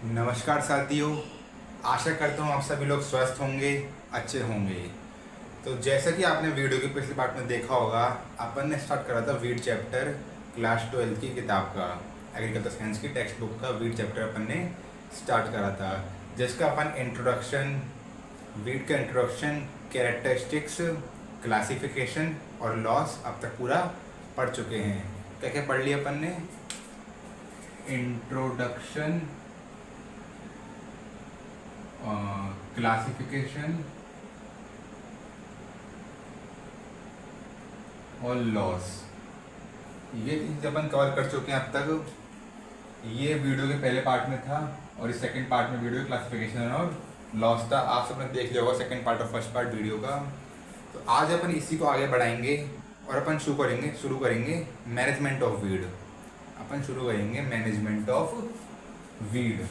नमस्कार साथियों। आशा करता हूँ आप सभी लोग स्वस्थ होंगे, अच्छे होंगे। तो जैसा कि आपने वीडियो के पिछले पार्ट में देखा होगा, अपन ने स्टार्ट करा था वीड चैप्टर क्लास 12 की किताब का, एग्रीकल्चर साइंस की टेक्स्ट बुक का वीड चैप्टर अपन ने स्टार्ट करा था, जिसका अपन इंट्रोडक्शन, वीड का इंट्रोडक्शन, कैरेक्टरिस्टिक्स, क्लासिफिकेशन और लॉस अब तक पूरा पढ़ चुके हैं। क्या क्या पढ़ लिया अपन ने? इंट्रोडक्शन, क्लासिफिकेशन और लॉस, ये चीज़ अपन कवर कर चुके हैं अब तक। ये वीडियो के पहले पार्ट में था और इस सेकंड पार्ट में वीडियो क्लासिफिकेशन और लॉस था। आप सबने देख लिया होगा सेकंड पार्ट और फर्स्ट पार्ट वीडियो का। तो आज अपन इसी को आगे बढ़ाएंगे और अपन शुरू करेंगे मैनेजमेंट ऑफ वीड। अपन शुरू करेंगे मैनेजमेंट ऑफ वीड,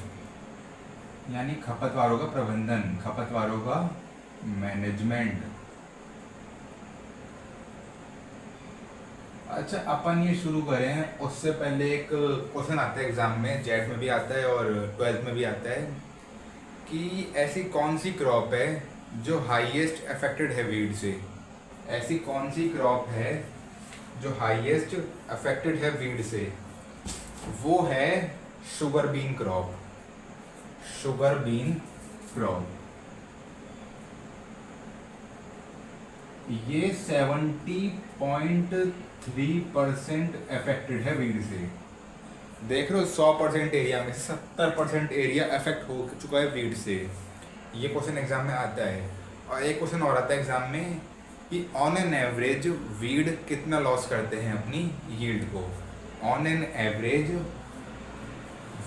यानी खपतवारों का प्रबंधन, खपतवारों का मैनेजमेंट। अच्छा, अपन ये शुरू करें उससे पहले एक क्वेश्चन आता है एग्जाम में, जेट में भी आता है और 12th में भी आता है, कि ऐसी कौन सी क्रॉप है जो हाईएस्ट अफेक्टेड है वीड से। ऐसी कौन सी क्रॉप है जो हाईएस्ट अफेक्टेड है वीड से? वो है sugar bean crop. Sugar bean crop ये 70.3% अफेक्टेड है वीड से। देख रहे हो, 100% एरिया में 70% एरिया अफेक्ट हो चुका है वीड से। ये क्वेश्चन एग्जाम में आता है। और एक क्वेश्चन और आता है एग्जाम में कि ऑन एन एवरेज वीड कितना लॉस करते हैं अपनी यील्ड को। ऑन एन एवरेज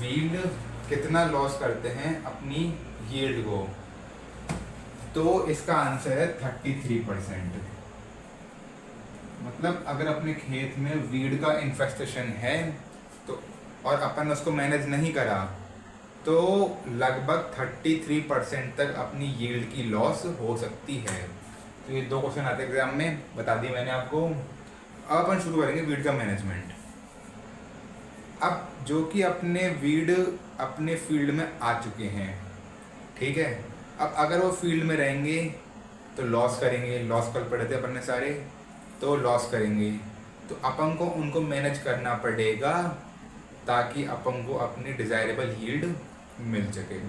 वीड कितना लॉस करते हैं अपनी यील्ड को? तो इसका आंसर है 33%। मतलब अगर अपने खेत में वीड का इन्फेस्टेशन है तो और अपन उसको मैनेज नहीं करा तो लगभग 33% तक अपनी यील्ड की लॉस हो सकती है। तो ये दो क्वेश्चन आते हैं एग्जाम में, बता दिए मैंने आपको। अब अपन शुरू करेंगे वीड का मैनेजमेंट। अब जो कि अपने वीड अपने फील्ड में आ चुके हैं, ठीक है। अब अगर वो फील्ड में रहेंगे तो लॉस करेंगे, लॉस कल पड़े थे अपन ने सारे, तो लॉस करेंगे। तो अपन को उनको मैनेज करना पड़ेगा ताकि अपन को अपनी डिज़ायरेबल यील्ड मिल सके।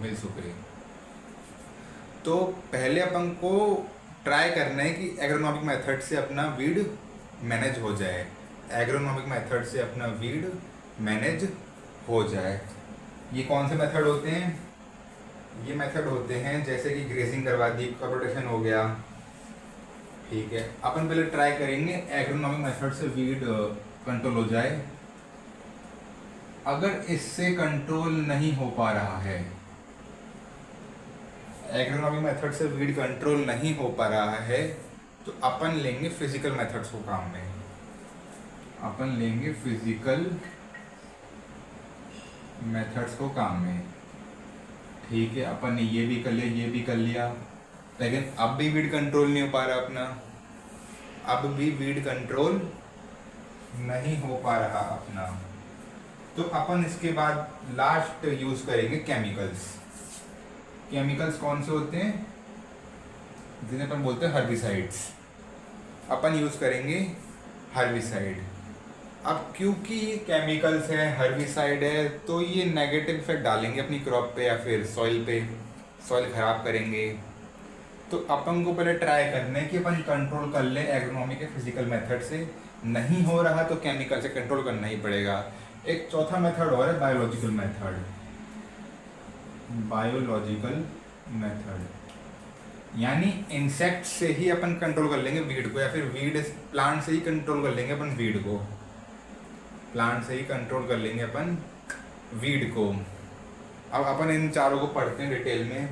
तो पहले अपन को ट्राई करना है कि एग्रोनॉमिक मेथड से अपना वीड मैनेज हो जाए। एग्रोनॉमिक मेथड से अपना वीड मैनेज हो जाए। ये कौन से मेथड होते हैं? ये मेथड होते हैं जैसे कि ग्रेजिंग करवा दी, क्रॉप रोटेशन हो गया, ठीक है। अपन पहले ट्राई करेंगे एग्रोनॉमिक मेथड से वीड कंट्रोल हो जाए। अगर इससे कंट्रोल नहीं हो पा रहा है, एग्रोनॉमिक मेथड से वीड कंट्रोल नहीं हो पा रहा है, तो अपन लेंगे फिजिकल मेथड्स को काम में। अपन लेंगे फिजिकल मेथड्स को काम में, ठीक है। अपन ने ये भी कर लिया, ये भी कर लिया, लेकिन अब भी वीड कंट्रोल नहीं हो पा रहा अपना। अब भी वीड कंट्रोल नहीं हो पा रहा अपना। तो अपन इसके बाद लास्ट यूज करेंगे केमिकल्स। केमिकल्स कौन से होते हैं? जिन्हें अपन बोलते हैं हर्बिसाइड्स। अपन यूज करेंगे हर्बिसाइड। अब क्योंकि ये केमिकल्स है, हर्बिसाइड है, तो ये नेगेटिव इफेक्ट डालेंगे अपनी क्रॉप पे या फिर सॉइल पे, सॉइल खराब करेंगे। तो अपन को पहले ट्राई करना है कि अपन कंट्रोल कर ले एग्रोनॉमिक के फिजिकल मेथड से। नहीं हो रहा तो केमिकल से कंट्रोल करना ही पड़ेगा। एक चौथा मेथड और है बायोलॉजिकल मेथड। बायोलॉजिकल मेथड यानी इंसेक्ट से ही अपन कंट्रोल कर लेंगे वीड को, या फिर वीड प्लांट से ही कंट्रोल कर लेंगे अपन वीड को। प्लांट से ही कंट्रोल कर लेंगे अपन वीड को। अब अपन इन चारों को पढ़ते हैं डिटेल में।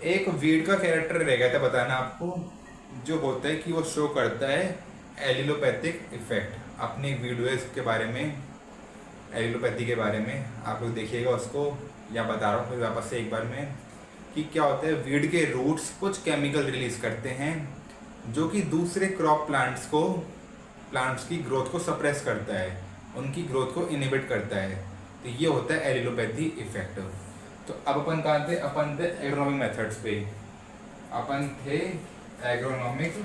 एक वीड का कैरेक्टर रह गया था बताना आपको, जो होता है कि वो शो करता है एलिलोपैथिक इफेक्ट। अपनी एक वीडियो है इसके बारे में, एलिलोपैथी के बारे में, आप लोग देखिएगा उसको, या बता रहा हूँ फिर वापस से एक बार में, कि क्या होता है वीड के रूट्स कुछ केमिकल रिलीज करते हैं जो कि दूसरे क्रॉप प्लांट्स की ग्रोथ को सप्रेस करता है, उनकी ग्रोथ को इनहिबिट करता है। तो ये होता है एलिलोपैथी इफेक्ट। तो अब अपन कहाँ थे, अपन थे एग्रोनॉमिक मेथड्स पे, अपन थे एग्रोनॉमिक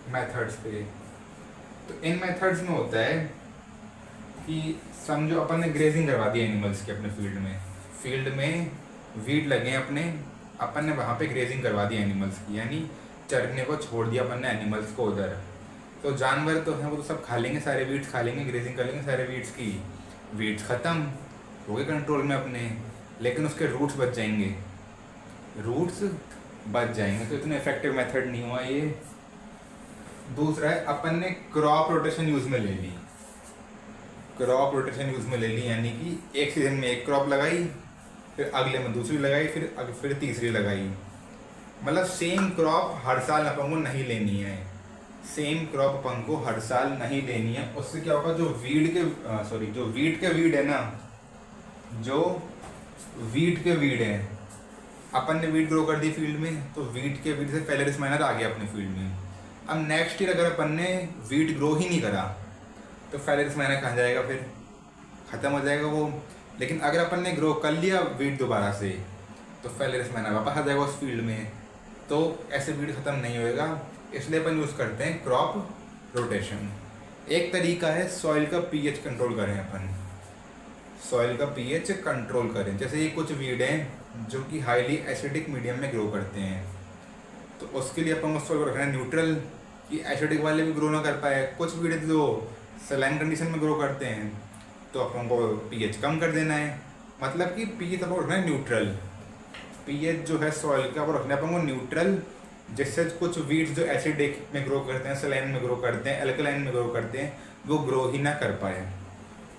मेथड्स पे। तो इन मेथड्स में होता है कि समझो अपन ने ग्रेजिंग करवा दी एनिमल्स के अपने फील्ड में वीड लगे हैं अपने, अपन ने वहाँ पे ग्रेजिंग करवा दी एनिमल्स की, यानी चरने को छोड़ दिया अपन ने एनिमल्स को उधर। तो जानवर तो हैं वो तो सब खा लेंगे, सारे वीड्स खा लेंगे, ग्रेजिंग कर लेंगे सारे वीड्स की, वीड्स ख़त्म हो गए कंट्रोल में अपने, लेकिन उसके रूट्स बच जाएंगे, रूट्स बच जाएंगे। तो इतना इफेक्टिव मेथड नहीं हुआ ये। दूसरा है अपन ने क्रॉप रोटेशन यूज़ में ले ली, क्रॉप रोटेशन यूज़ में ले ली, यानी कि एक सीजन में एक क्रॉप लगाई, फिर अगले में दूसरी लगाई, फिर तीसरी लगाई। मतलब सेम क्रॉप हर साल अपन को नहीं लेनी है, सेम क्रॉप अपन को हर साल नहीं लेनी है। उससे क्या होगा, जो वीट के वीड है ना, जो वीट के वीड है, अपन ने वीट ग्रो कर दी फील्ड में, तो वीट के वीड से फेलेरिस माइनर आ गया अपने फील्ड में। अब नेक्स्ट ईयर अगर अपन ने वीट ग्रो ही नहीं करा तो फेलेरिस माइनर कहाँ जाएगा, फिर ख़त्म हो जाएगा वो। लेकिन अगर अपन ने ग्रो कर लिया वीट दोबारा से तो फेलेरिस माइनर वापस आ जाएगा उस फील्ड में, तो ऐसे वीट ख़त्म नहीं होएगा। इसलिए अपन यूज़ करते हैं क्रॉप रोटेशन। एक तरीका है सॉइल का पीएच कंट्रोल करें अपन, सॉइल का पीएच कंट्रोल करें। जैसे ये कुछ वीड हैं जो कि हाईली एसिडिक मीडियम में ग्रो करते हैं, तो उसके लिए अपन उसको रखना है न्यूट्रल, कि एसिडिक वाले भी ग्रो ना कर पाए। कुछ वीड जो सलाइन कंडीशन में ग्रो करते हैं तो अपन को पीएच कम कर देना है, मतलब कि पीएच अपन रखना है न्यूट्रल। पीएच जो है सॉइल का वो रखना है अपन को न्यूट्रल, जिससे कुछ वीड्स जो एसिडिक में ग्रो करते हैं, सलाइन में ग्रो करते हैं, एल्कलाइन में ग्रो करते हैं, वो ग्रो ही ना कर पाए,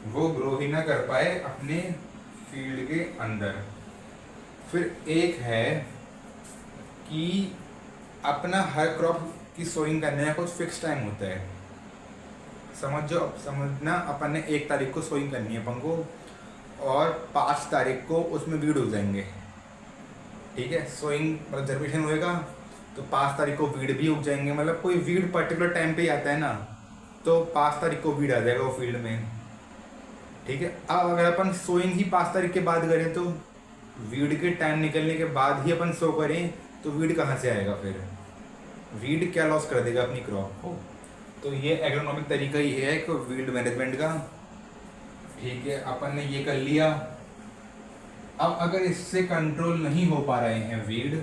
वो ग्रो ही ना कर पाए अपने फील्ड के अंदर। फिर एक है कि अपना हर क्रॉप की सोइंग करने का कुछ फिक्स टाइम होता है। समझना अपन ने 1 तारीख को सोइंग करनी है अपन को, और 5 तारीख को उसमें वीड हो जाएंगे, ठीक है। सोइंग मतलब जर्मिनेशन होएगा तो 5 तारीख को वीड भी उग जाएंगे। मतलब कोई वीड पर्टिकुलर टाइम पे ही आता है ना, तो 5 तारीख को वीड आ जाएगा वो फील्ड में, ठीक है। अब अगर अपन सोइंग ही 5 तारीख के बाद करें तो वीड के टाइम निकलने के बाद ही अपन सो करें तो वीड कहाँ से आएगा, फिर वीड क्या लॉस कर देगा अपनी क्रॉप को। तो ये एग्रोनॉमिक तरीका ही है एक वीड मैनेजमेंट का, ठीक है। अपन ने ये कर लिया। अब अगर इससे कंट्रोल नहीं हो पा रहे हैं वीड,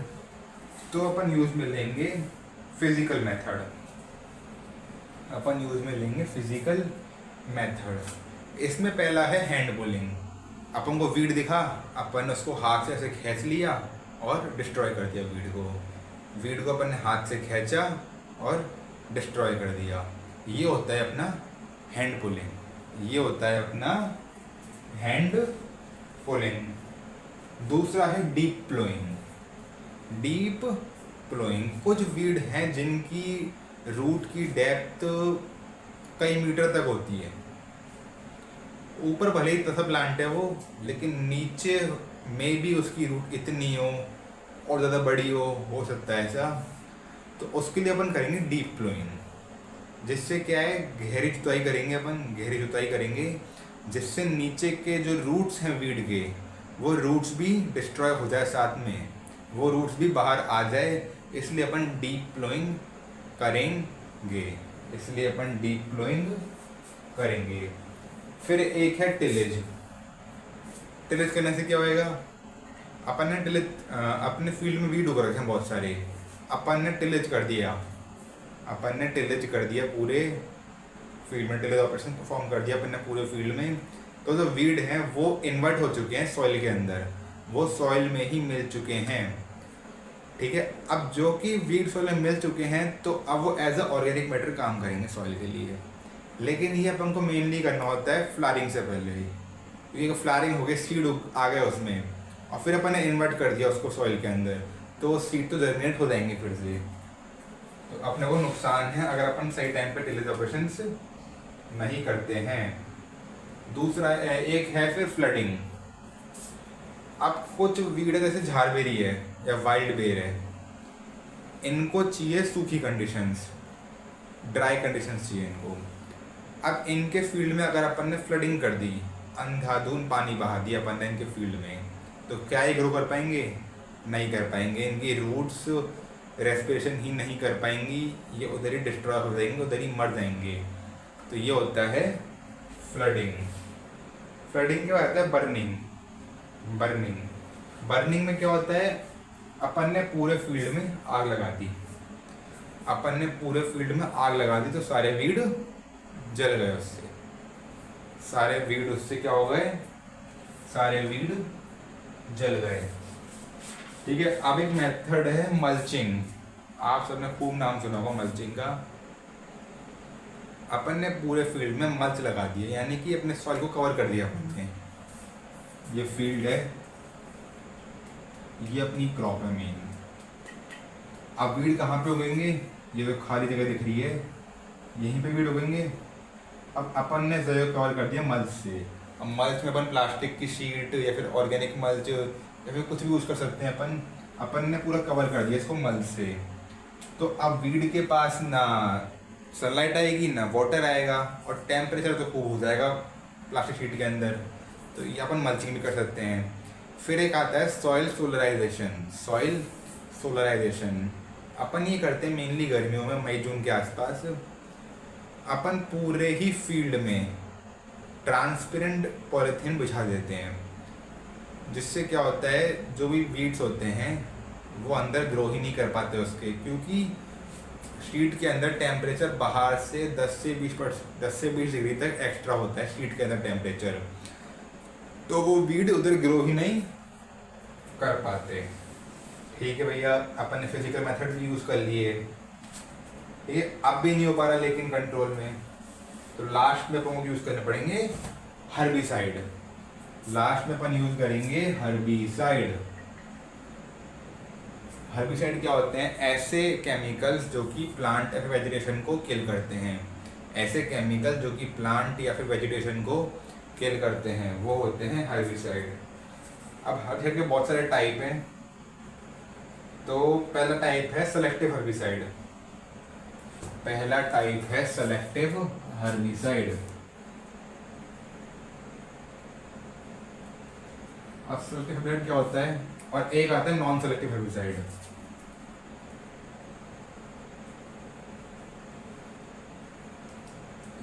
तो अपन यूज में लेंगे फिजिकल मेथड, अपन यूज में लेंगे फिजिकल मेथड। इसमें पहला है हैंड पुलिंग। अपन को वीड दिखा, अपन उसको हाथ से ऐसे खींच लिया और डिस्ट्रॉय कर दिया वीड को। वीड को अपन ने हाथ से खींचा और डिस्ट्रॉय कर दिया। ये होता है अपना हैंड पुलिंग, ये होता है अपना हैंड पुलिंग। दूसरा है डीप प्लोइंग। डीप प्लोइंग, कुछ वीड हैं जिनकी रूट की डेप्थ कई मीटर तक होती है। ऊपर भले ही तथा प्लांट है वो, लेकिन नीचे में भी उसकी रूट इतनी हो और ज़्यादा बड़ी हो सकता है ऐसा। तो उसके लिए अपन करेंगे डीप प्लोइंग, जिससे क्या है गहरी जुताई करेंगे अपन, गहरी जुताई करेंगे जिससे नीचे के जो रूट्स हैं वीड के, वो रूट्स भी डिस्ट्रॉय हो जाए, साथ में वो रूट्स भी बाहर आ जाए। इसलिए अपन डीप प्लोइंग करेंगे, इसलिए अपन डीप प्लोइंग करेंगे। फिर एक है टिलेज। टिलेज करने से क्या होएगा, अपन ने टिलेज अपने फील्ड में वीड उगा रखे हैं बहुत सारे, अपन ने टिलेज कर दिया, अपन ने टिलेज कर दिया पूरे फील्ड में, टिलेज ऑपरेशन परफॉर्म कर दिया अपन ने पूरे फील्ड में। तो जो वीड हैं वो इन्वर्ट हो चुके हैं सॉइल के अंदर, वो सॉइल में ही मिल चुके हैं, ठीक है। अब जो कि वीड सॉइल में मिल चुके हैं तो अब वो एज अ ऑर्गेनिक मैटर काम करेंगे सॉइल के लिए। लेकिन ये अपन को मेनली करना होता है फ्लावरिंग से पहले ही, क्योंकि फ्लावरिंग हो गई, सीड आ गया उसमें, और फिर अपन ने इन्वर्ट कर दिया उसको सॉइल के अंदर, तो वो सीड तो जर्मिनेट हो जाएंगे फिर से। तो अपने को नुकसान है अगर अपन सही टाइम पे टिलेज ऑपरेशंस नहीं करते हैं। दूसरा एक है फिर फ्लडिंग। अब कुछ वीड जैसे झारबेरी है या वाइल्ड बेर है, इनको चाहिए सूखी कंडीशंस, ड्राई कंडीशंस चाहिए इनको। अब इनके फील्ड में अगर अपन ने फ्लडिंग कर दी अंधाधुंध पानी बहा दिया अपन ने इनके फील्ड में, तो क्या ये ग्रो कर पाएंगे? नहीं कर पाएंगे। इनकी रूट्स रेस्पिरेशन ही नहीं कर पाएंगी, ये उधर ही डिस्ट्रॉय हो जाएंगे, उधर ही मर जाएंगे। तो ये होता है फ्लडिंग। फ्लडिंग के बाद आता है बर्निंग। बर्निंग बर्निंग में क्या होता है? अपन ने पूरे फील्ड में आग लगा दी, अपन ने पूरे फील्ड में आग लगा दी, तो सारे वीड जल गए उससे, सारे वीड उससे क्या हो गए? सारे वीड जल गए। ठीक है। अब एक मेथड है मल्चिंग, आप सबने खूब नाम सुना होगा मल्चिंग का। अपन ने पूरे फील्ड में मल्च लगा दिया, यानी कि अपने सॉइल को कवर कर दिया अपन ने। ये फील्ड है, ये अपनी क्रॉप है मेन। अब वीड कहाँ पे उगेंगे? ये तो खाली जगह दिख रही है, यहीं पे वीड उगेंगे। अब अपन ने जगह कवर कर दिया मल्च से। अब मल्च में अपन प्लास्टिक की शीट या फिर ऑर्गेनिक मल्च या फिर कुछ भी यूज़ कर सकते हैं अपन। अपन ने पूरा कवर कर दिया इसको मल्च से। तो अब वीड के पास ना सनलाइट आएगी ना वाटर आएगा, और टेम्परेचर तो खूब हो जाएगा प्लास्टिक शीट के अंदर। तो ये अपन मल्चिंग भी कर सकते हैं। फिर एक आता है सॉइल सोलराइजेशन। सॉइल सोलराइजेशन अपन ये करते हैं मेनली गर्मियों में, मई जून के आसपास। अपन पूरे ही फील्ड में ट्रांसपेरेंट पॉलीथीन बिछा देते हैं, जिससे क्या होता है, जो भी वीड्स होते हैं वो अंदर ग्रो ही नहीं कर पाते उसके, क्योंकि शीट के अंदर टेम्परेचर बाहर से 10 से 20 डिग्री तक एक्स्ट्रा होता है शीट के अंदर टेम्परेचर, तो वो वीड उधर ग्रो ही नहीं कर पाते। ठीक है भैया, अपन ने फिजिकल मेथड भी यूज़ कर लिए, ठीक है। अब भी नहीं हो पा रहा लेकिन कंट्रोल में, तो लास्ट में अपन यूज़ करने पड़ेंगे हर्बिसाइड। लास्ट में अपन यूज़ करेंगे हर्बिसाइड। हर्बिसाइड क्या होते हैं? ऐसे केमिकल्स जो कि प्लांट या फिर वेजिटेशन को किल करते हैं। ऐसे केमिकल जो कि प्लांट या फिर वेजिटेशन को किल करते हैं, वो होते हैं हर्बिसाइड। अब हर्बिसाइड के बहुत सारे टाइप हैं। तो पहला टाइप है सेलेक्टिव हर्बिसाइड। पहला टाइप है सेलेक्टिव हर्बिसाइड। अब सेलेक्टिव हर्बिसाइड क्या होता है? और एक आता है नॉन सेलेक्टिव हर्बिसाइड।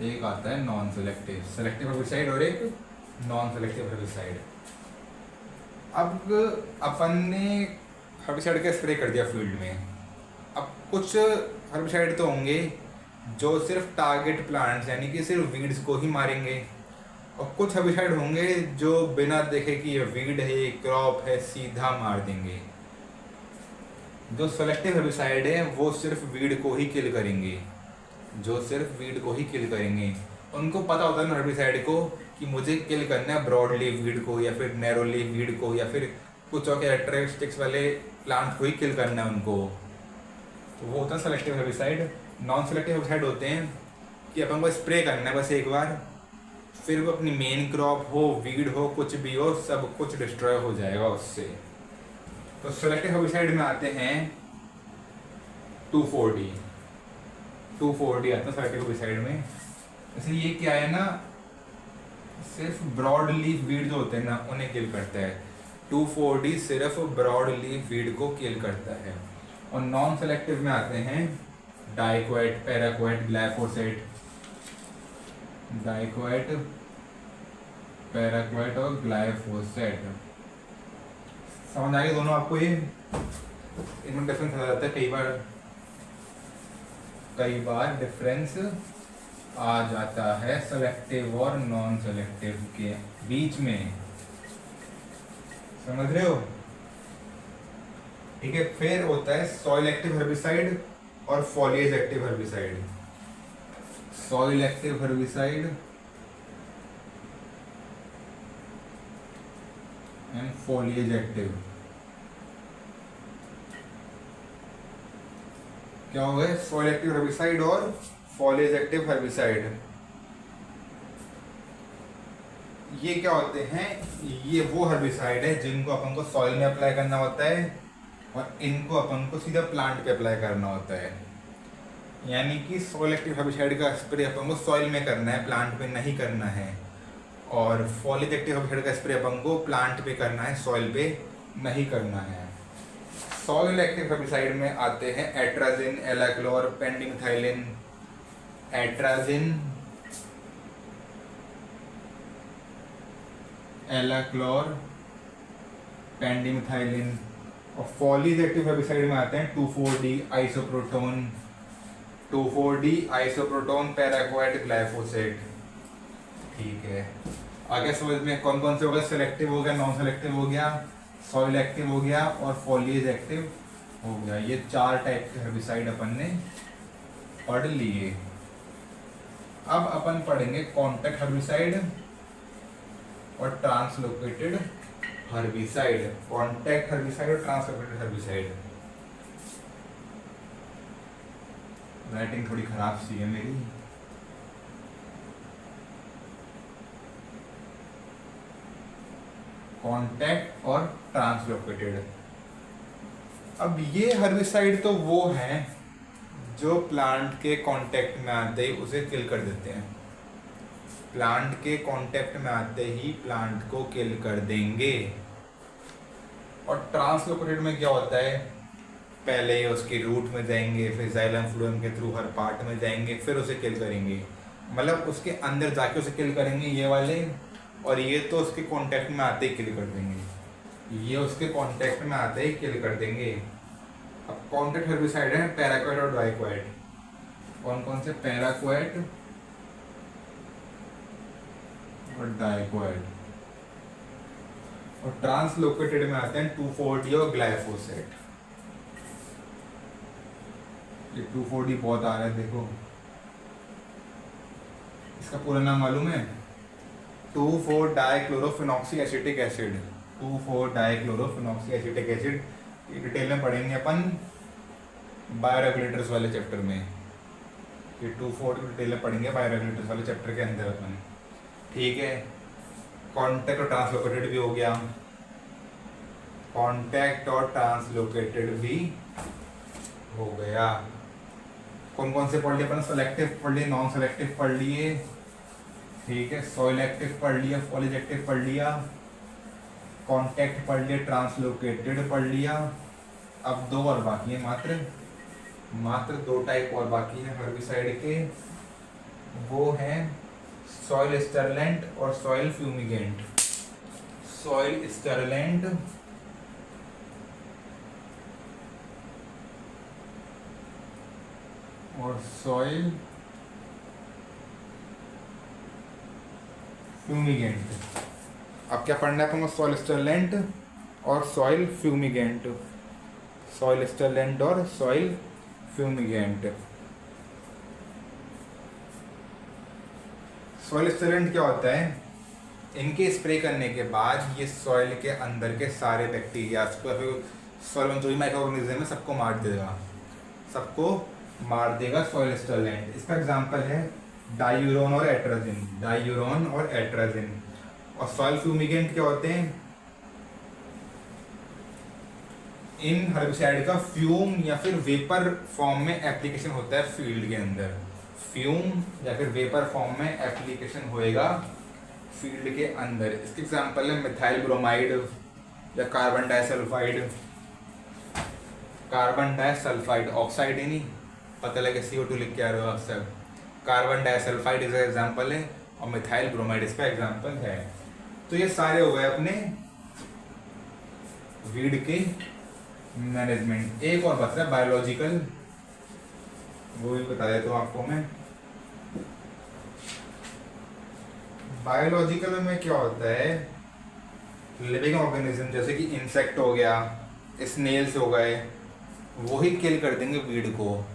एक आता है नॉन सेलेक्टिव, सेलेक्टिव हर्बिसाइड और एक नॉन सेलेक्टिव हर्बिसाइड। अब अपन ने हर्बिसाइड का स्प्रे कर दिया फील्ड में। अब कुछ हर्बिसाइड तो होंगे जो सिर्फ टारगेट प्लांट्स यानी कि सिर्फ वीड्स को ही मारेंगे, और कुछ हर्बिसाइड होंगे जो बिना देखे कि ये वीड है, क्रॉप है, सीधा मार देंगे। जो सेलेक्टिव हर्बिसाइड है वो सिर्फ वीड को ही किल करेंगे, जो सिर्फ वीड को ही किल करेंगे। उनको पता होता है ना हर्बिसाइड को कि मुझे किल करना है ब्रॉड लीफ वीड को या फिर नैरो लीफ वीड को या फिर कुछ और कैरेक्टरिस्टिक्स वाले प्लांट को ही किल करना है उनको। तो वो होता है selective herbicide. Non selective herbicide होते हैं कि अपन को स्प्रे करना है बस एक बार, फिर वो अपनी मेन क्रॉप हो, वीड हो, कुछ भी हो, सब कुछ डिस्ट्रॉय हो जाएगा उससे। तो सेलेक्टिव हर्बिसाइड में आते हैं 2,4-D। 2,4-D आता है सेलेक्टिव हर्बिसाइड में। जैसे ये क्या है ना, सिर्फ ब्रॉड लीफ वीड जो होते हैं ना उन्हें किल करता है। 2,4-D सिर्फ ब्रॉड लीफ वीड को किल करता है। और नॉन सेलेक्टिव में आते हैं डाइक्वाइट, पैराक्वाइट, ग्लाइफोसेट। डाइक्वाइट, पैराक्वाइट और ग्लाइफोसेट। समझ आएगी दोनों आपको? ये इनमें डिफरेंस आ जाता है कई बार डिफरेंस आ जाता है सेलेक्टिव और नॉन सेलेक्टिव के बीच में, समझ रहे हो? ठीक है। फिर होता है सॉइल एक्टिव हर्बिसाइड और foliage active herbicide. Soil active herbicide and foliage active. क्या हो गए? सॉइल एक्टिव हर्बिसाइड और फॉलिएज एक्टिव हर्बिसाइड। ये क्या होते हैं? ये वो हर्बिसाइड है जिनको अपन को सॉइल में अप्लाई करना होता है और इनको अपन को सीधा प्लांट पे अप्लाई करना होता है। यानी कि सॉइल एक्टिव हर्बिसाइड का स्प्रे अपन को सॉइल में करना है, प्लांट पे नहीं करना है। और फॉलिक एक्टिव हेर्बिसाइड का स्प्रे अपन को प्लांट पे करना है, सॉइल पे नहीं करना है। सॉइल एक्टिव हेर्बिसाइड में आते हैं atrazine, alachlor, pendimethalin. Atrazine, alachlor, pendimethalin. और फॉलीज एक्टिव हेर्बिसाइड में आते हैं 2,4-D आइसोप्रोटोन, 2,4-D आइसोप्रोटोन, पैराक्वाइट, ग्लाइफोसेट। ठीक है, आगे समझ में कौन कौन से हो गए? सेलेक्टिव हो गया, नॉन सेलेक्टिव हो गया, सॉइल एक्टिव हो गया और फॉलीज एक्टिव हो गया। ये 4 टाइप के हेर्बिसाइड अपन ने पढ़ लिए। अब अपन पढ़ेंगे कॉन्टैक्ट हेर्बिसाइड और ट्रांसलोकेटेड हेर्बिसाइड। कॉन्टैक्ट हेर्बिसाइड और ट्रांसलोकेटेड हेर्बिसाइड। राइटिंग थोड़ी खराब सी है मेरी। कॉन्टैक्ट और ट्रांसलोकेटेड। अब ये हेर्बिसाइड तो वो हैं जो प्लांट के कांटेक्ट में आते ही उसे किल कर देते हैं। प्लांट के कांटेक्ट में आते ही प्लांट को किल कर देंगे। और ट्रांसलोकेटेड में क्या होता है? पहले उसकी रूट में जाएंगे, फिर जाइलम फ्लोएम के थ्रू हर पार्ट में जाएंगे, फिर उसे किल करेंगे। मतलब उसके अंदर जाके उसे किल करेंगे ये वाले, और ये तो उसके कांटेक्ट में आते ही किल कर देंगे। ये उसके कांटेक्ट में आते ही किल कर देंगे। अब कॉन्टैक्ट हेर्बिसाइड है पैराक्वाइट और डाइक्वाइट। कौन कौन से? पैराक्वाइट और डाइक्वाइट। और ट्रांसलोकेटेड में आते हैं 2,4-D और ग्लाइफोसेट। ये 2,4-D बहुत आ रहा है, देखो इसका पूरा नाम मालूम है? Two four dichlorophenoxy acetic acid. Two four dichlorophenoxy acetic acid. ये डिटेल में पढ़ेंगे अपन बायोरेगुलेटर्स वाले चैप्टर में। ये 2,4 की डिटेल में पढ़ेंगे बायोरेगुलेटर्स वाले चैप्टर के अंदर अपन। ठीक है, कॉन्टैक्ट और ट्रांसलोकेटेड भी हो गया। कॉन्टैक्ट और ट्रांसलोकेटेड भी हो गया। कौन कौन से पढ़ लिए अपन? सेलेक्टिव पढ़ लिए, नॉन सेलेक्टिव पढ़ लिए। ठीक है, सॉइल एक्टिव पढ़ लिया, फॉलिज एक्टिव पढ़ लिया, कॉन्टैक्ट पढ़ लिया, ट्रांसलोकेटेड पढ़ लिया। अब 2 और बाकी है, मात्र 2 टाइप और बाकी है हेर्बिसाइड के। वो हैं सॉइल स्टरलेंट और सॉइल फ्यूमिगेंट। सॉइल स्टरलेंट और सॉइल फ्यूमिगेंट। अब क्या पढ़ना है अपन? सॉइल स्टरलेंट और सॉइल फ्यूमिगेंट। सॉइल स्टरलेंट और सॉइल फ्यूमिगेंट। सॉइल स्टरलेंट क्या होता है? इनके स्प्रे करने के बाद ये सॉइल के अंदर के सारे बैक्टीरिया को, सॉइल जो भी माइक्रो ऑर्गेनिज्म है सबको मार देगा, सबको मार देगा सॉइल स्टरलेंट। इसका एग्जांपल है डायूरोन और एट्राजिन। डायूरोन और एट्राजिन। और सॉइल फ्यूमिगेंट क्या होते हैं? इन हेर्बिसाइड का फ्यूम या फिर वेपर फॉर्म में एप्लीकेशन होता है फील्ड के अंदर। फ्यूम या फिर वेपर फॉर्म में एप्लीकेशन होएगा फील्ड के अंदर। इसके एग्जांपल है मिथाइल ब्रोमाइड या carbon disulphide. Carbon disulphide oxide ही नहीं, पता लगे CO2 लिख के आ रहे हो अक्सर। कार्बन डाइसल्फाइड इसका एग्जांपल है और मिथाइल ब्रोमाइड इसका एग्जांपल है। तो ये सारे हो गए अपने वीड के मैनेजमेंट। एक और बच रहा है बायोलॉजिकल, वो भी बता देता हूँ आपको मैं। बायोलॉजिकल में क्या होता है? लिविंग ऑर्गेनिज्म जैसे कि इंसेक्ट हो गया, स्नेल्स हो गए, वो ही किल कर देंगे वीड को।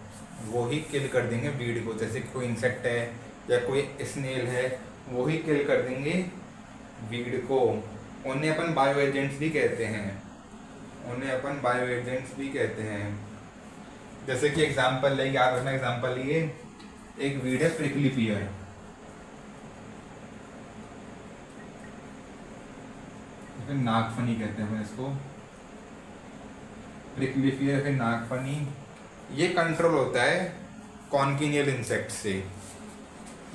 वो ही किल कर देंगे वीड को। जैसे कोई इंसेक्ट है या कोई स्नेल है, वो ही किल कर देंगे वीड को। उन्हें अपन बायो एजेंट्स भी कहते हैं। उन्हें अपन बायो एजेंट्स भी कहते हैं। जैसे कि एग्जांपल ले, याद रखना एग्जांपल लिए, एक वीड है प्रिकली पियर। नागफनी कहते हैं इसको, प्रिकली पियर फिर नागफनी। ये कंट्रोल होता है कॉन्किनियल इंसेक्ट से।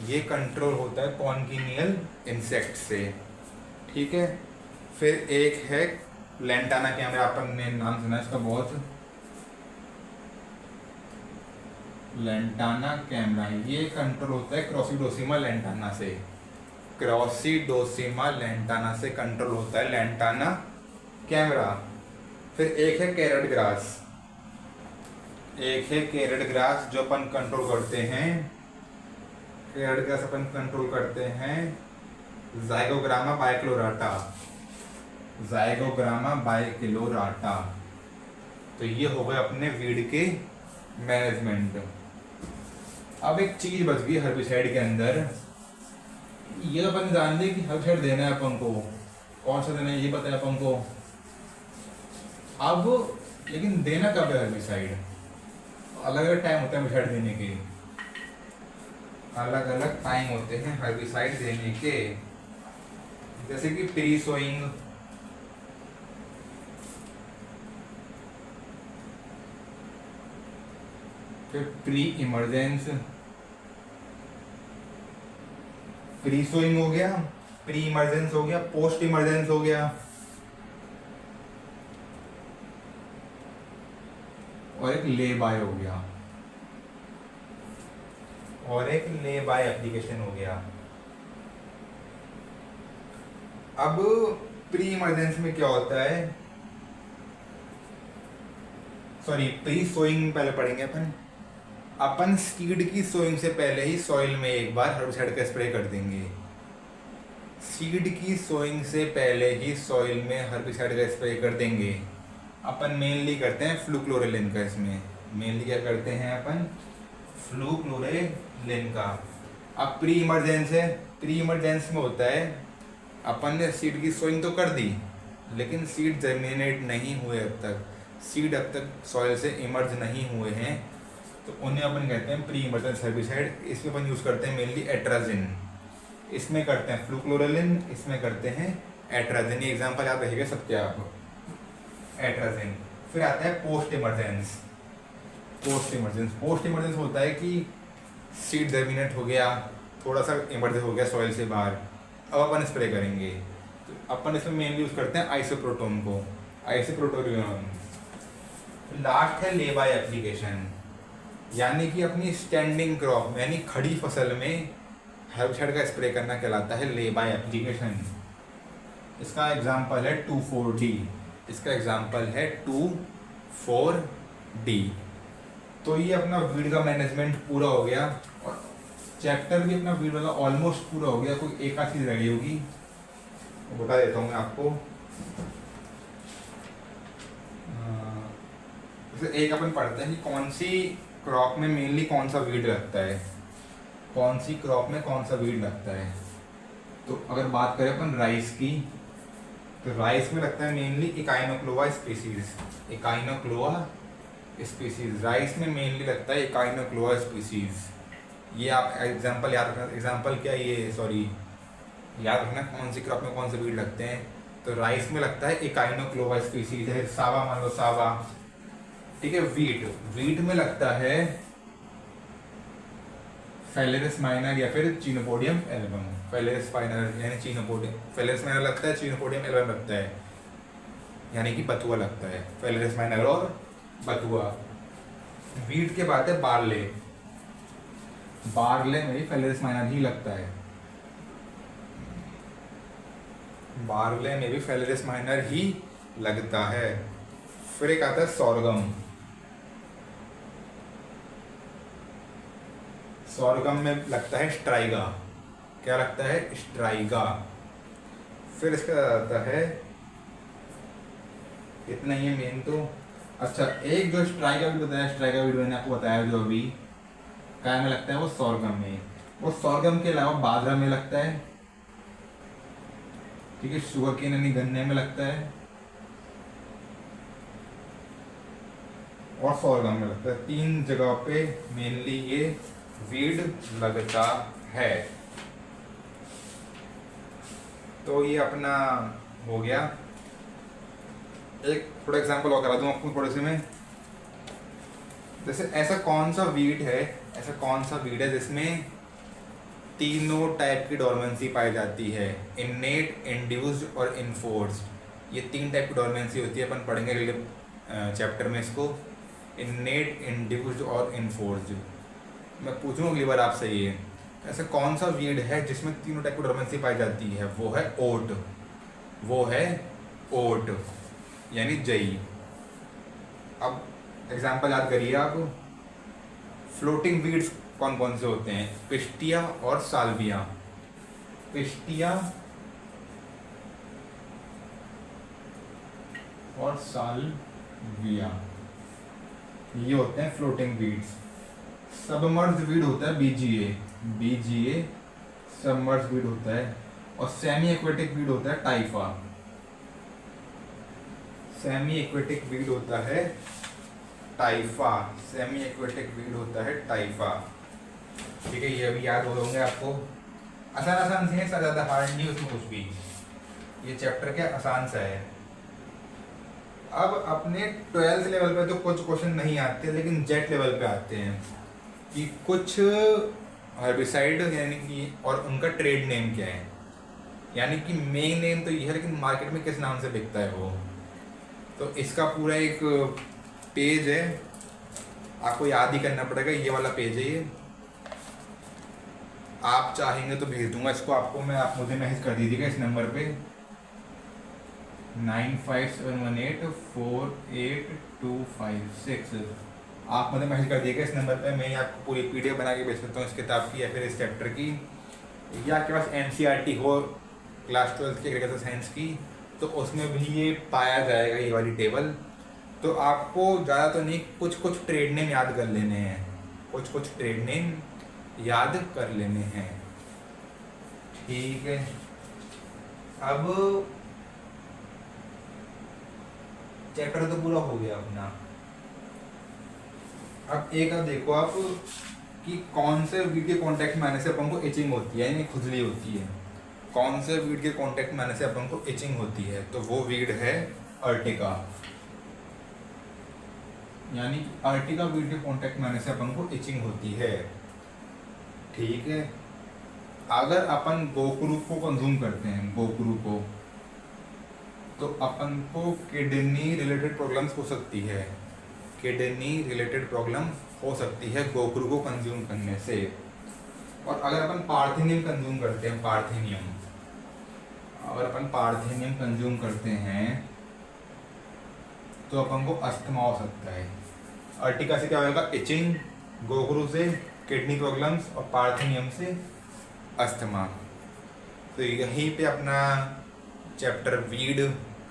ये कंट्रोल होता है कॉन्किनियल इंसेक्ट से, ठीक है। फिर एक है लेंटाना कैमरा, अपन ने नाम सुना इसका बहुत, लेंटाना कैमरा, ये कंट्रोल होता है क्रॉसिडोसिमा लेंटाना से, क्रॉसिडोसिमा लेंटाना से कंट्रोल होता है लेंटाना कैमरा। फिर एक है कैरेट ग्रास, एक है कैरेट ग्रास जो अपन कंट्रोल करते हैं, कैरेट ग्रास अपन कंट्रोल करते हैं ज़ाइगोग्रामा बाइक्लोराटा, ज़ाइगोग्रामा बाइक्लोराटा। तो ये हो गए अपने वीड के मैनेजमेंट। अब एक चीज बच गई हर्बिसाइड के अंदर, ये तो अपन जान लिया कि हर्बिसाइड देना है अपन को, कौन सा देना है ये पता है अपन को। अब लेकिन देना कब है हर्बिसाइड, अलग अलग टाइम होता है हर्बिसाइड देने के, अलग अलग टाइम होते हैं हर्बिसाइड देने के। जैसे कि प्री सोइंग, फिर प्री इमरजेंस, प्री सोइंग हो गया, प्री इमरजेंस हो गया, पोस्ट इमरजेंस हो गया, और एक ले बाय हो गया, और एक ले बाय एप्लीकेशन हो गया। अब प्री इमरजेंस में क्या होता है, सॉरी प्री सोइंग पहले पढ़ेंगे अपन सीड की सोइंग से पहले ही सॉइल में एक बार हर्बिसाइड का स्प्रे कर देंगे, सीड की सोइंग से पहले ही सॉइल में हर्बिसाइड का स्प्रे कर देंगे। अपन मेनली करते हैं फ्लूक्लोरेलिन का, इसमें मेनली क्या करते हैं अपन, फ्लूक्लोरेलिन का। अब प्री इमरजेंस है, प्री इमरजेंस में होता है अपन ने सीड की सोइंग तो कर दी, लेकिन सीड जर्मिनेट नहीं हुए अब तक, सीड अब तक सॉइल से इमर्ज नहीं हुए हैं, तो उन्हें अपन कहते हैं प्री इमरजेंस हर्बिसाइड। इसमें अपन यूज़ करते हैं मेनली एट्राजिन, इसमें करते हैं फ्लूक्लोरेलिन, इसमें करते हैं एट्राजिन। ये एग्जांपल याद रहेगा सबके आप, एट्राजिन। फिर आता है post emergence, post emergence, post emergence होता है कि सीड जर्मिनेट हो गया, थोड़ा सा इमर्ज हो गया सॉइल से बाहर, अब अपन स्प्रे करेंगे, तो अपन इसमें मेनली यूज़ करते हैं आइसोप्रोटोन को, आइसोप्रोटोरियन। लास्ट है ले बाय एप्लीकेशन, यानी कि अपनी स्टैंडिंग क्रॉप यानी खड़ी फसल में हर्बिसाइड का स्प्रे करना कहलाता है ले बाय एप्लीकेशन। इसका एग्जांपल है 2,4-D, इसका एग्जांपल है 2,4-D। तो ये अपना वीड का मैनेजमेंट पूरा हो गया, और चैप्टर भी अपना वीड वाला ऑलमोस्ट पूरा हो गया, कोई एक आध चीज़ रही होगी वो बता देता हूँ मैं आपको। एक अपन पढ़ते हैं कि कौन सी क्रॉप में मेनली कौन सा वीड लगता है, कौन सी क्रॉप में कौन सा वीड लगता है। तो अगर बात करें अपन राइस की, तो राइस में लगता है मेनली इकाइनोक्लोआ स्पीसीज, इकाइनोक्लोआ स्पीसीज, राइस में मेनली लगता है इकाइनोक्लोआ स्पीसीज। ये आप एग्जांपल याद रखना, एग्जांपल क्या ये सॉरी याद रखना कौन सी क्रॉप में कौन से वीड लगते हैं। तो राइस में लगता है इकाइनोक्लोआ स्पीसीज है, सावा मान लो सावा, ठीक है। वीट, वीट में लगता है फेलेरिस माइनर या फिर चीनोपोडियम एल्बम, फेलेरिस माइनर यानी चीनोपोडियम, फेलेरिस माइनर लगता है, चीनोपोडियम एल्बम लगता है यानी कि बथुआ लगता है, फेलेरिस माइनर और बथुआ। वीट के बाद है बार्ले, बार्ले में भी फेलेरिस माइनर ही लगता है, बार्ले में भी फेलेरिस माइनर ही लगता है। फिर एक आता है सोरगम, सोरगम में लगता है स्ट्राइगा, क्या लगता है स्ट्राइगा। फिर इसका आता है इतना ही है मेन तो। अच्छा एक जो स्ट्राइगा भी बताया, स्ट्राइगा वीडियो मैंने आपको बताया जो अभी क्या में लगता है, वो सोरगम में, वो सोरगम के अलावा बाजरा में लगता है, ठीक है, शुगर केन यानी गन्ने में लगता है, और सोरगम में लगता है। 3 जगह पे मेनली ये वीड लगता है। तो ये अपना हो गया। एक थोड़ा एग्जांपल और करा दूं आपको थोड़े से में, जैसे ऐसा कौन सा वीड है, ऐसा कौन सा वीड है जिसमें तीनों टाइप की डोरमेंसी पाई जाती है, इन्नेट, इंड्यूस्ड और इन्फोर्स्ड। ये 3 टाइप की डोरमेंसी होती है, अपन पढ़ेंगे अगले चैप्टर में इसको, इन्नेट, इंड्यूस्ड और इन्फोर्स्ड। मैं पूछूँ अगली बार आपसे ये, ऐसा कौन सा वीड है जिसमें तीनों टाइप की डोरमेंसी पाई जाती है? वो है ओट, वो है ओट यानी जई। अब एग्जाम्पल याद करिए आप, फ्लोटिंग वीड्स कौन कौन से होते हैं? पिस्टिया और साल्विया। पिस्टिया और साल्विया ये होते हैं फ्लोटिंग वीड्स। सबमर्ज वीड होता है बीजीए, बीजीए सबमर्ज वीड होता है। और सेमी एक्वेटिक वीड होता है टाइफा, सेमी एक्वेटिक वीड होता है टाइफा, सेमी एक्वेटिक वीड होता है टाइफा। ठीक है, ये अभी याद हो होंगे आपको। आसान आसान से है, ज़्यादा हार्ड नहीं उसमें कुछ भी। ये चैप्टर क्या आसान सा है। अब अपने 12th लेवल पे तो कुछ क्वेश्चन नहीं आते, लेकिन जेट लेवल पे आते हैं कि कुछ हर्बिसाइड यानी कि और उनका ट्रेड नेम क्या है। यानी कि मेन नेम तो ये है, लेकिन मार्केट में किस नाम से बिकता है वो। तो इसका पूरा एक पेज है, आपको याद ही करना पड़ेगा। ये वाला पेज है ये, आप चाहेंगे तो भेज दूंगा इसको आपको मैं, आप मुझे मैसेज कर दीजिएगा इस नंबर पे 9571848256। आप मुझे मैसेज कर दीजिएगा इस नंबर पे, मैं आपको पूरी पीडीएफ बना के भेज सकता हूँ इस किताब की या फिर इस चैप्टर की। या आपके पास एनसीईआरटी हो क्लास 12 की एग्रीकल्चर साइंस की, तो उसमें भी ये पाया जाएगा ये वाली टेबल। तो आपको ज़्यादा तो नहीं, कुछ कुछ ट्रेड नेम याद कर लेने हैं, कुछ कुछ ट्रेड नेम याद कर लेने हैं। ठीक है, अब चैप्टर तो पूरा हो गया अपना। अब एक अब देखो आप कि कौन से वीड के कांटेक्ट में आने से अपन को इचिंग होती है यानी खुजली होती है। कौन से वीड के कांटेक्ट में आने से अपन को इचिंग होती है? तो वो वीड है अर्टिका, यानी अर्टिका वीड के कांटेक्ट में आने से अपन को इचिंग होती है। ठीक है, अगर अपन गोकरू को कंज्यूम करते हैं, गोकरू को, तो अपन को किडनी रिलेटेड प्रॉब्लम्स हो सकती है, किडनी रिलेटेड प्रॉब्लम हो सकती है गोकरू को कंज्यूम करने से। और अगर अपन पार्थेनियम कंज्यूम करते हैं, पार्थेनियम, अगर अपन पार्थेनियम कंज्यूम करते हैं तो अपन को अस्थमा हो सकता है। अर्टिका से क्या होगा? इचिंग, गोकरू से किडनी प्रॉब्लम्स और पार्थेनियम से अस्थमा। तो यहीं पे अपना चैप्टर वीड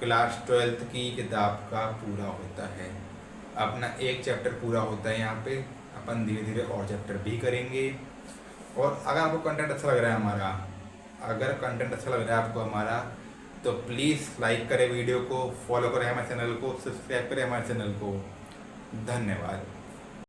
क्लास 12th की किताब का पूरा होता है। अपना एक चैप्टर पूरा होता है यहाँ पे, अपन धीरे धीरे और चैप्टर भी करेंगे। और अगर आपको कंटेंट अच्छा लग रहा है हमारा, अगर कंटेंट अच्छा लग रहा है आपको हमारा, तो प्लीज़ लाइक करें वीडियो को, फॉलो करें हमारे चैनल को, सब्सक्राइब करें हमारे चैनल को। धन्यवाद।